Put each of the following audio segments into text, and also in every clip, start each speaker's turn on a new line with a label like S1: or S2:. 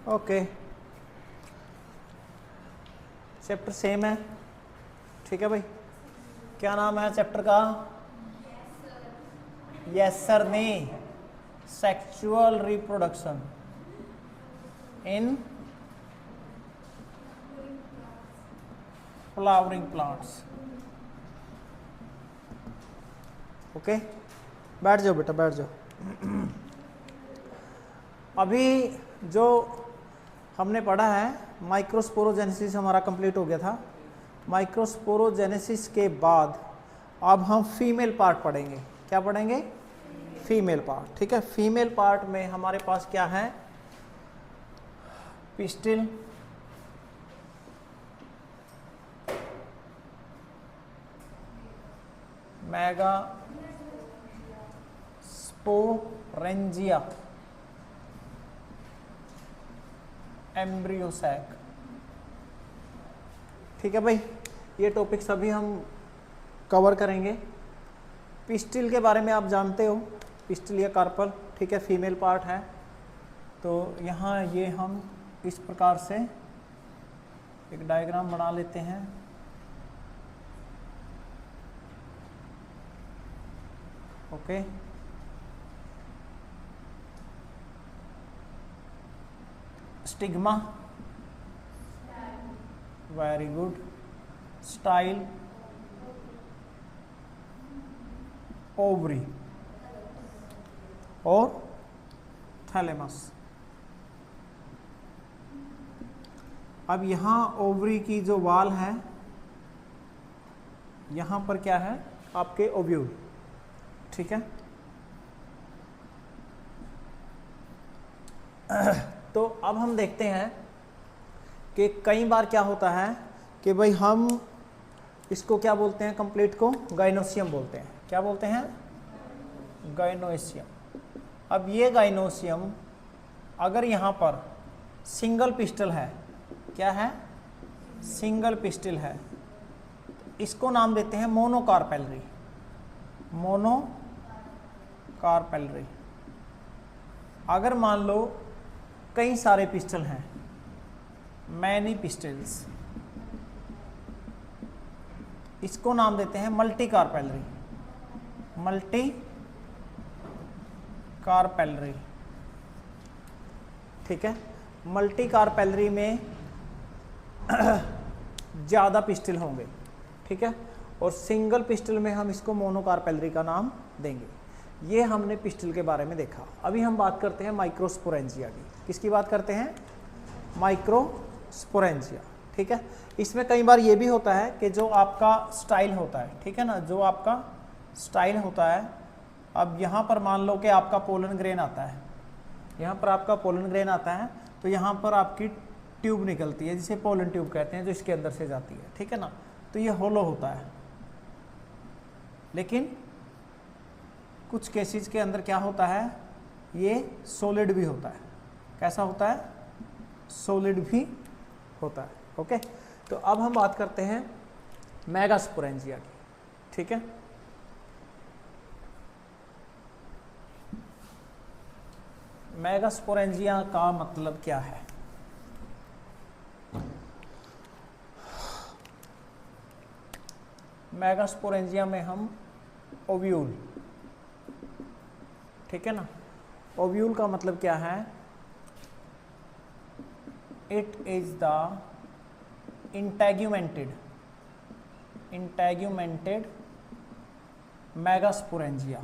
S1: Okay, chapter same है, ठीक है भाई। क्या नाम है चैप्टर का? यस सर, नहीं, sexual reproduction in flowering plants. Okay, बैठ जाओ बेटा, बैठ जाओ। अभी जो हमने पढ़ा है माइक्रोस्पोरोजेनेसिस हमारा कंप्लीट हो गया था। माइक्रोस्पोरोजेनेसिस के बाद अब हम फीमेल पार्ट पढ़ेंगे। क्या पढ़ेंगे? फीमेल पार्ट, ठीक है। फीमेल पार्ट में हमारे पास क्या है? Pistil, megasporangia, embryo sac, ठीक है भाई। ये टॉपिक सभी हम कवर करेंगे। पिस्टिल के बारे में आप जानते हो, पिस्टिल या कार्पल, ठीक है, फीमेल पार्ट है। तो यहाँ ये हम इस प्रकार से एक डायग्राम बना लेते हैं। Okay, stigma, very good, style, ovary और थैलेमस। अब यहाँ ओवरी की जो वाल है, यहाँ पर क्या है? आपके ओव्यूल, ठीक है। तो अब हम देखते हैं कि कई बार क्या होता है कि भाई हम इसको क्या बोलते हैं? कंप्लीट को गाइनोसियम बोलते हैं। क्या बोलते हैं? गाइनोसियम। अब ये गाइनोसियम अगर यहाँ पर सिंगल पिस्टल है, क्या है? सिंगल पिस्टल है, इसको नाम देते हैं मोनोकार्पेलरी। मोनोकार्पेलरी। अगर मान लो कई सारे पिस्टल हैं, मैनी पिस्टल्स, इसको नाम देते हैं मल्टी कार्पेलरी। मल्टी कार्पेलरी, ठीक है। मल्टी कार्पेलरी में ज़्यादा पिस्टल होंगे, ठीक है। और सिंगल पिस्टल में हम इसको मोनोकार्पेलरी का नाम देंगे। ये हमने पिस्टल के बारे में देखा। अभी हम बात करते हैं माइक्रोस्पोरेंजिया की। किसकी बात करते हैं? माइक्रोस्पोरेंजिया, ठीक है। इसमें कई बार ये भी होता है कि जो आपका स्टाइल होता है, ठीक है ना, जो आपका स्टाइल होता है, अब यहाँ पर मान लो कि आपका पोलन ग्रेन आता है, यहाँ पर आपका पोलन ग्रेन आता है, तो यहाँ पर आपकी ट्यूब निकलती है जिसे पोलन ट्यूब कहते हैं, जो इसके अंदर से जाती है, ठीक है ना। तो ये होलो होता है, लेकिन कुछ केसेस के अंदर क्या होता है? ये सॉलिड भी होता है। कैसा होता है? सॉलिड भी होता है। ओके, तो अब हम बात करते हैं मेगास्पोरेंजिया की, ठीक है। मेगास्पोरेंजिया का मतलब क्या है? मेगास्पोरेंजिया में हम ओव्यूल, ठीक है ना, ओव्यूल का मतलब क्या है? It is the integumented megasporangia,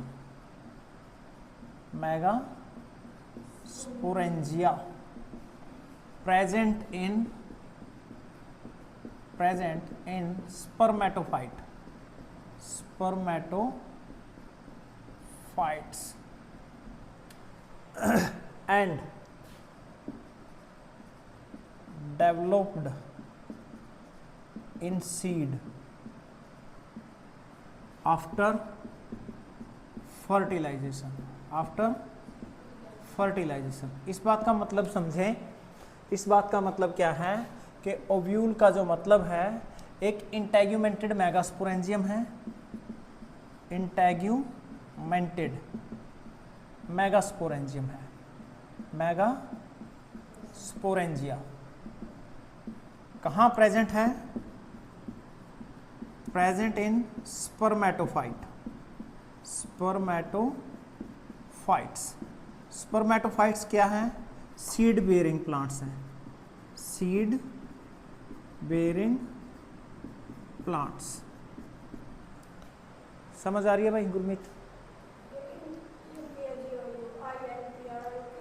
S1: megasporangia present in spermatophytes and developed in seed after fertilization। इस बात का मतलब समझें। इस बात का मतलब क्या है कि ओव्यूल का जो मतलब है, एक इंटेग्यूमेंटेड मेगास्पोरेंजियम है, इंटेग्यूमेंटेड मेगास्पोरेंजियम है, मेगास्पोरेंजियम स्पोरेंजिया कहाँ प्रेजेंट है? Present in spermatophyte, spermatophytes. Spermatophytes क्या है? सीड बेयरिंग प्लांट्स हैं, सीड बेयरिंग प्लांट्स। समझ आ रही है भाई गुरमीत?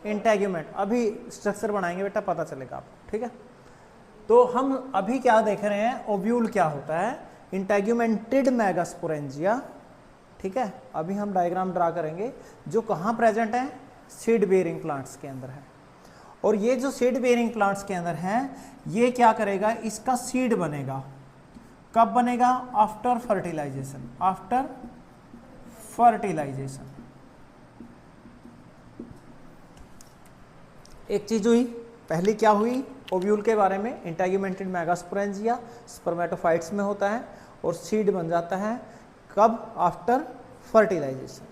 S1: इंटेग्यूमेंट अभी स्ट्रक्चर बनाएंगे बेटा, पता चलेगा आपको, ठीक है। तो हम अभी क्या देख रहे हैं, ओव्यूल क्या होता है, इंटेग्यूमेंटेड मेगास्पोरेंजिया, ठीक है। अभी हम डायग्राम ड्रा करेंगे जो कहाँ प्रेजेंट है, सीड बेयरिंग प्लांट्स के अंदर है। और ये जो सीड बेयरिंग प्लांट्स के अंदर है, ये क्या करेगा, इसका सीड बनेगा। कब बनेगा? After fertilization, after fertilization. एक चीज हुई, पहली क्या हुई, ओव्यूल के बारे में, इंटेग्यूमेंटेड मेगास्पोरेंजिया स्पर्मेटोफाइट्स में होता है और सीड बन जाता है कब? आफ्टर फर्टिलाइजेशन,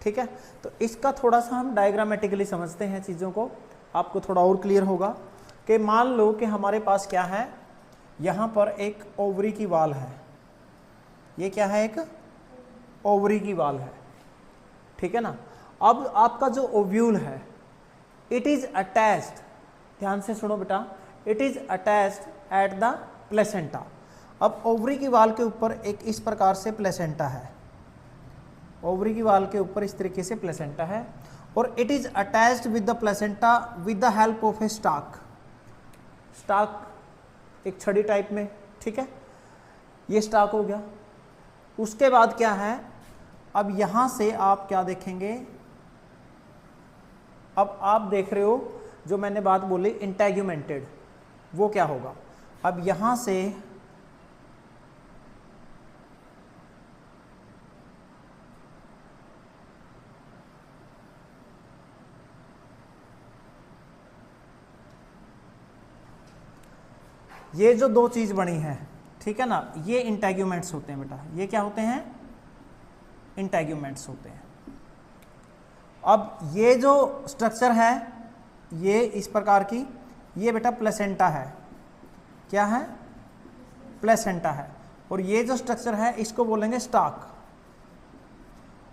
S1: ठीक है। तो इसका थोड़ा सा हम डायग्रामेटिकली समझते हैं चीज़ों को, आपको थोड़ा और क्लियर होगा। कि मान लो कि हमारे पास क्या है, यहाँ पर एक ओवरी की वाल है, ये क्या है, एक ओवरी की वाल है, ठीक है ना। अब आपका जो ओव्यूल है, इट इज अटैच्ड, ध्यान से सुनो बेटा, it is attached at the placenta. अब ओवरी की वाल के ऊपर एक इस प्रकार से प्लेसेंटा है, ओवरी की वाल के ऊपर इस तरीके से प्लेसेंटा है, और it is attached with the placenta with the help of A stock. Stock एक छड़ी टाइप में, ठीक है, ये स्टाक हो गया। उसके बाद क्या है, अब यहां से आप क्या देखेंगे, अब आप देख रहे हो जो मैंने बात बोली इंटेग्यूमेंटेड, वो क्या होगा, अब यहां से ये जो दो चीज बनी है, ठीक है ना, ये इंटेग्यूमेंट्स होते हैं बेटा, ये क्या होते हैं, इंटेग्यूमेंट्स होते हैं। अब ये जो स्ट्रक्चर है, ये इस प्रकार की, ये बेटा प्लेसेंटा है, क्या है, प्लेसेंटा है। और ये जो स्ट्रक्चर है इसको बोलेंगे स्टाक।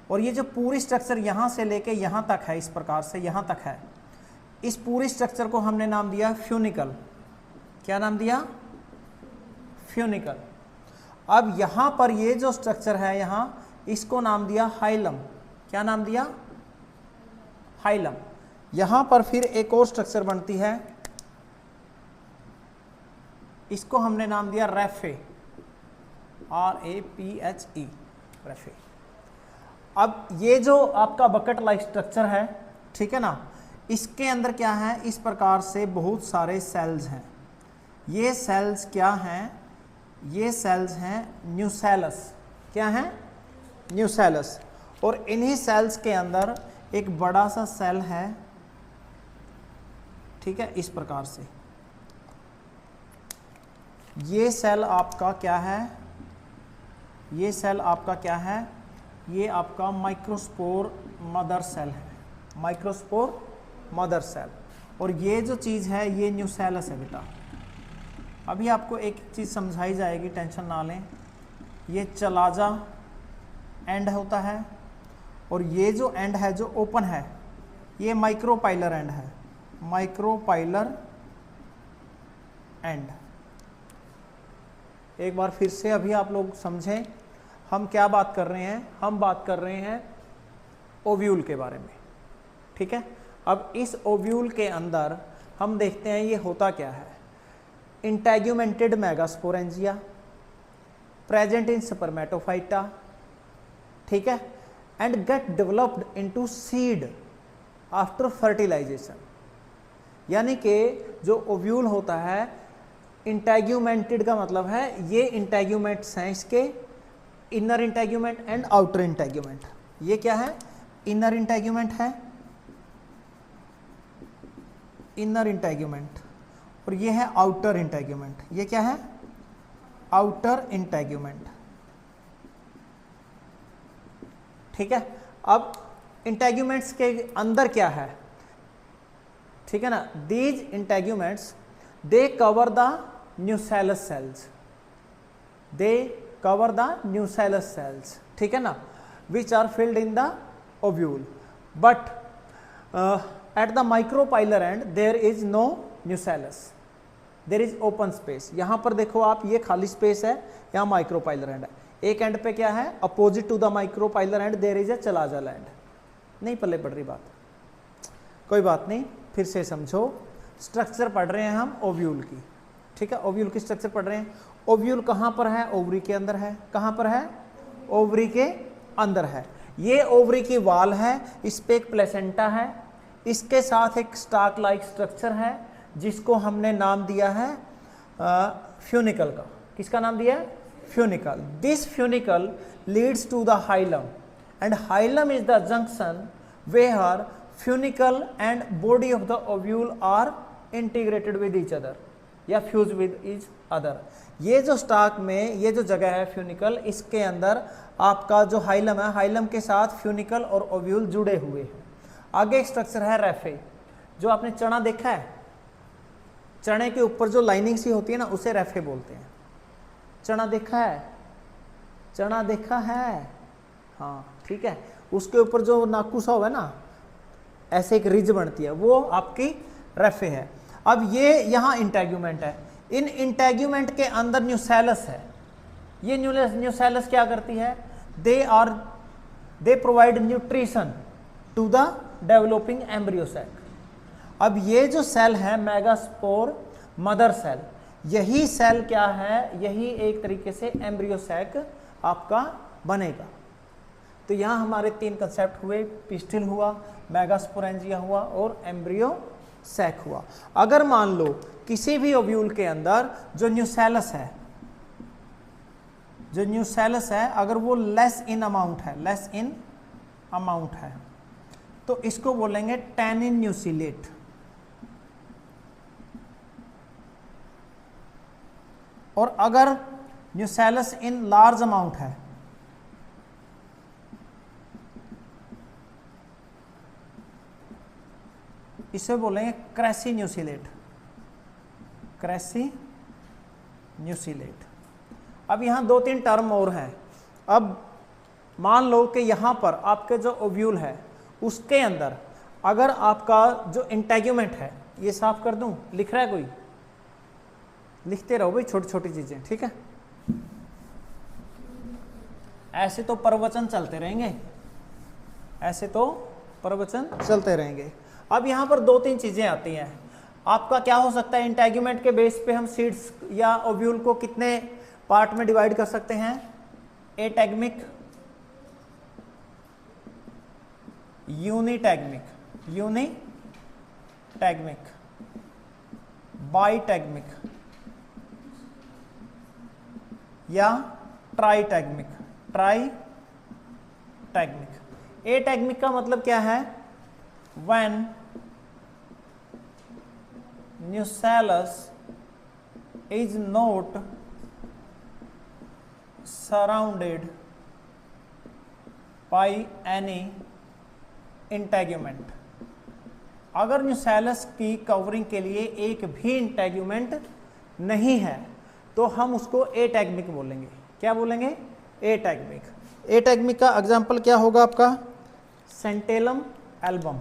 S1: और ये जो पूरी स्ट्रक्चर यहाँ से लेके यहाँ तक है, इस प्रकार से यहाँ तक है, इस पूरी स्ट्रक्चर को हमने नाम दिया फ्यूनिकल। क्या नाम दिया, फ्यूनिकल। अब यहाँ पर ये जो स्ट्रक्चर है यहाँ, इसको नाम दिया हाइलम। क्या नाम दिया, हाइलम। यहाँ पर फिर एक और स्ट्रक्चर बनती है, इसको हमने नाम दिया रेफे, RAPHE, रेफे। अब ये जो आपका बकेट लाइक स्ट्रक्चर है, ठीक है ना, इसके अंदर क्या है, इस प्रकार से बहुत सारे सेल्स हैं। ये सेल्स क्या हैं, ये सेल्स हैं न्यूसेलस। क्या हैं, न्यूसेलस। और इन्हीं सेल्स के अंदर एक बड़ा सा सेल है, ठीक है, इस प्रकार से। ये सेल आपका क्या है, ये सेल आपका क्या है, ये आपका माइक्रोस्पोर मदर सेल है, माइक्रोस्पोर मदर सेल। और ये जो चीज़ है ये न्यूसेलस है बेटा। अभी आपको एक चीज़ समझाई जाएगी, टेंशन ना लें। ये चलाजा एंड होता है, और ये जो एंड है जो ओपन है, ये माइक्रोपाइलर एंड है, माइक्रोपाइलर एंड। एक बार फिर से अभी आप लोग समझें हम क्या बात कर रहे हैं, हम बात कर रहे हैं ओव्यूल के बारे में, ठीक है। अब इस ओव्यूल के अंदर हम देखते हैं ये होता क्या है, integumented megasporangia present in spermatophyta, ठीक है, and get developed into seed after fertilization. यानी कि जो ओव्यूल होता है, इंटेग्यूमेंटेड का मतलब है ये इंटेग्यूमेंट्स हैं इसके, inner integument and outer integument. ये क्या है, इनर इंटेग्यूमेंट है, इनर इंटेग्यूमेंट, और ये है आउटर इंटेग्यूमेंट। ये क्या है, आउटर इंटेग्यूमेंट, ठीक है। अब इंटेग्यूमेंट्स के अंदर क्या है, ठीक है ना। These integuments they cover the nucellus cells, they cover the nucellus cells, ठीक है ना, which are filled in the ovule, but at the micropylar end there is no nucellus, there is open space. यहां पर देखो आप, ये खाली space है, यहाँ माइक्रोपाइलर एंड है, एक एंड पे क्या है, opposite to the micropylar end there is a chalazal end. नहीं पल्ले पड़ रही बात, कोई बात नहीं, फिर से समझो। स्ट्रक्चर पढ़ रहे हैं हम ओव्यूल की, ठीक है, ओव्यूल की स्ट्रक्चर पढ़ रहे हैं। ओव्यूल कहाँ पर है, ओवरी के अंदर है। कहाँ पर है, ओवरी के अंदर है। ये ओवरी की वॉल है, इस पे एक प्लेसेंटा है, इसके साथ एक स्टार्क लाइक स्ट्रक्चर है जिसको हमने नाम दिया है फ्यूनिकल का। किसका नाम दिया है, funicle. This funicle leads to the hilum and hilum is the junction where funicle and body of the ovule are integrated with each other या फ्यूज विद ईच अदर। ये जो स्टार्क में ये जो जगह है फ्यूनिकल, इसके अंदर आपका जो हाइलम है, हाइलम के साथ फ्यूनिकल और ओव्यूल जुड़े हुए हैं। आगे एक स्ट्रक्चर है रेफे, जो आपने चना देखा है, चने के ऊपर जो लाइनिंग सी होती है ना, उसे रेफे बोलते हैं। चना देखा है, चना देखा है, हाँ ठीक है, उसके ऊपर जो नाकू सा हुआ है ना, ऐसे एक रिज बनती है, वो आपकी रेफे है। अब ये यहाँ इंटेग्यूमेंट है, इन इंटेग्यूमेंट के अंदर न्यूसेलस है। ये न्यूसेलस क्या करती है, they provide nutrition to the developing embryo cell. अब ये जो सेल है मेगास्पोर मदर सेल, यही सेल क्या है, यही एक तरीके से एम्ब्रियो सैक आपका बनेगा। तो यहाँ हमारे तीन कंसेप्ट हुए, पिस्टिल हुआ, मेगास्पोरेंजिया हुआ और एम्ब्रियो सैक हुआ। अगर मान लो किसी भी ओव्यूल के अंदर जो न्यूसेलस है, जो न्यूसेलस है अगर वो लेस इन अमाउंट है, लेस इन अमाउंट है, तो इसको बोलेंगे टैनिन न्यूसिलेट। और अगर न्यूसेलस इन लार्ज अमाउंट है, इसे बोलेंगे क्रेसी न्यूसिलेट, क्रेसी न्यूसिलेट। अब यहाँ दो तीन टर्म और हैं। अब मान लो कि यहाँ पर आपके जो ओव्यूल है उसके अंदर अगर आपका जो इंटेग्यूमेंट है, ये साफ कर दूं, लिख रहा है कोई, लिखते रहो भाई छोटी छोटी चीजें, ठीक है। ऐसे तो प्रवचन चलते रहेंगे, ऐसे तो प्रवचन चलते रहेंगे। अब यहाँ पर दो तीन चीजें आती हैं। आपका क्या हो सकता है, इंटेग्यूमेंट के बेस पे हम सीड्स या ओव्यूल को कितने पार्ट में डिवाइड कर सकते हैं, एटैग्मिक, यूनिटैग्मिक, यूनिटैग्मिक, बाइटैग्मिक या ट्राइटैग्मिक, ट्राइटैग्मिक। एटैग्मिक का मतलब क्या है, when nucellus is not surrounded by any integument. अगर न्यूसेलस की कवरिंग के लिए एक भी इंटेग्यूमेंट नहीं है तो हम उसको एटैग्मिक बोलेंगे। क्या बोलेंगे, एटैग्मिक। एटैग्मिक का एग्जांपल क्या होगा आपका, सेंटेलम एल्बम,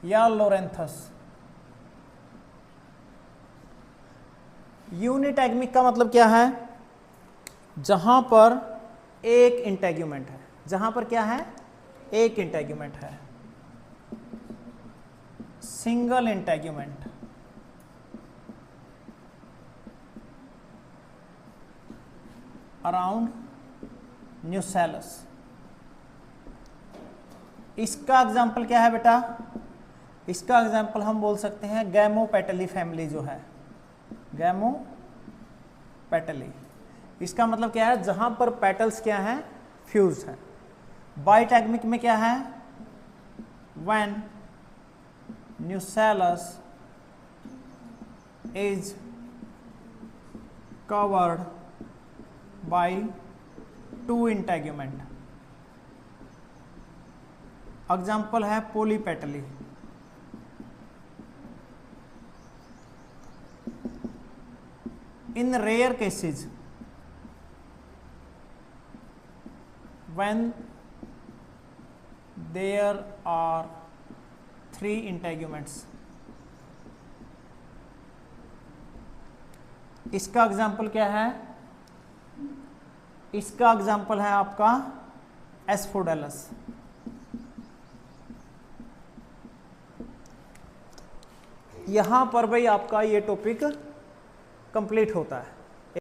S1: या लोरेंथस। यूनिटैग्मिक का मतलब क्या है, जहां पर एक इंटेग्यूमेंट है, जहां पर क्या है, एक इंटेग्यूमेंट है, सिंगल इंटेग्यूमेंट। Around nucellus. इसका एग्जाम्पल क्या है बेटा, इसका एग्जाम्पल हम बोल सकते हैं गैमोपेटली फैमिली जो है, गैमोपेटली। इसका मतलब क्या है, जहां पर पेटल्स क्या है, फ्यूज है। बाइटैग्मिक में क्या है, when nucellus is covered by 2 integument. Example है polypetaly. In rare cases when there are 3 integuments. इसका एग्जाम्पल क्या है? इसका एग्जाम्पल है आपका एस्फोडेलस। यहां पर भाई आपका ये टॉपिक कंप्लीट होता है।